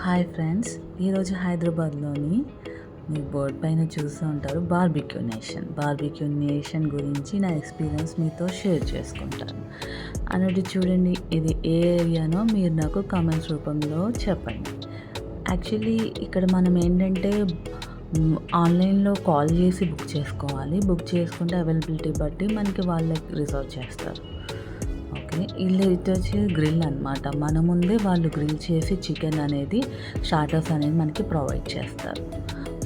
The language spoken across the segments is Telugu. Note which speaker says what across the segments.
Speaker 1: హాయ్ ఫ్రెండ్స్, ఈరోజు హైదరాబాద్లోని మీరు బోర్డ్ పైన చూస్తూ ఉంటారు బార్బిక్యూ నేషన్ గురించి నా ఎక్స్పీరియన్స్ మీతో షేర్ చేసుకుంటాను. అన్నట్టు చూడండి, ఇది ఏ ఏరియానో మీరు నాకు కామెంట్స్ రూపంలో చెప్పండి. యాక్చువల్లీ ఇక్కడ మనం ఏంటంటే ఆన్లైన్లో కాల్ చేసి బుక్ చేసుకోవాలి. బుక్ చేసుకుంటే అవైలబిలిటీ బట్టి మనకి వాళ్ళే రిజర్వ్ చేస్తారు. ఓకే, ఇది వచ్చి గ్రిల్ అనమాట. మన ముందే వాళ్ళు గ్రిల్ చేసి చికెన్ అనేది స్టార్టర్స్ అనేది మనకి ప్రొవైడ్ చేస్తారు.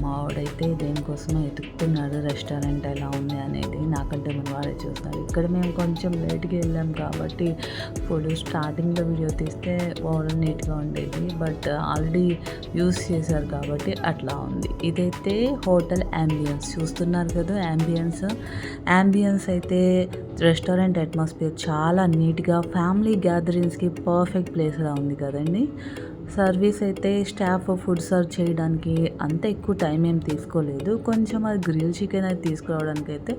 Speaker 1: మా వాడైతే దేనికోసమో ఎతుకుతున్నాడు రెస్టారెంట్ ఎలా ఉంది అనేది. నాకంటే మన వాడే చూస్తున్నారు. ఇక్కడ మేము కొంచెం లేట్గా వెళ్ళాం కాబట్టి ఫుడ్ స్టార్టింగ్లో వీడియో తీస్తే ఓవరాల్ నీట్గా ఉండేది, బట్ ఆల్రెడీ యూస్ చేశారు కాబట్టి అట్లా ఉంది. ఇదైతే హోటల్ యాంబియన్స్ చూస్తున్నారు కదా. యాంబియన్స్ అయితే రెస్టారెంట్ అట్మాస్ఫియర్ చాలా నీట్గా ఫ్యామిలీ గ్యాదరింగ్స్కి పర్ఫెక్ట్ ప్లేస్లా ఉంది కదండి. సర్వీస్ అయితే స్టాఫ్ ఫుడ్ సర్వ్ చేయడానికి అంత ఎక్కువ టైం ఏం తీసుకోలేదు. కొంచెం అది గ్రిల్ చికెన్ అది తీసుకురావడానికి అయితే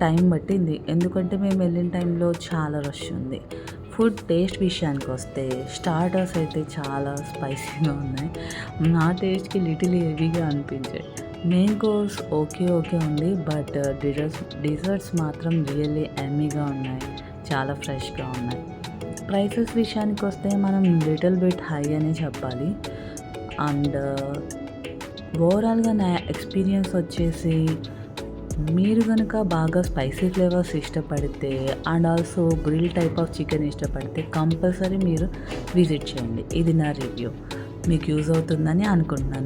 Speaker 1: టైం పట్టింది, ఎందుకంటే మేము వెళ్ళిన టైంలో చాలా రష్ ఉంది. ఫుడ్ టేస్ట్ విషయానికి వస్తే స్టార్టర్స్ అయితే చాలా స్పైసీగా ఉన్నాయి. నా టేస్ట్కి లిటిల్ హెవీగా అనిపించాయి. మెయిన్ కోర్స్ ఓకే ఉంది, బట్ డిజర్ట్స్ మాత్రం రియల్లీ ఎమ్మీగా ఉన్నాయి, చాలా ఫ్రెష్గా ఉన్నాయి. ప్రైసెస్ విషయానికి వస్తే మనం లిటిల్ బిట్ హై అనే చెప్పాలి. అండ్ ఓవరాల్గా నా ఎక్స్పీరియన్స్ వచ్చేసి, మీరు కనుక బాగా స్పైసీ ఫ్లేవర్స్ ఇష్టపడితే and also grill type of chicken ఇష్టపడితే కంపల్సరీ మీరు విజిట్ చేయండి. ఇది నా రివ్యూ, మీకు యూజ్ అవుతుందని అనుకుంటున్నాను.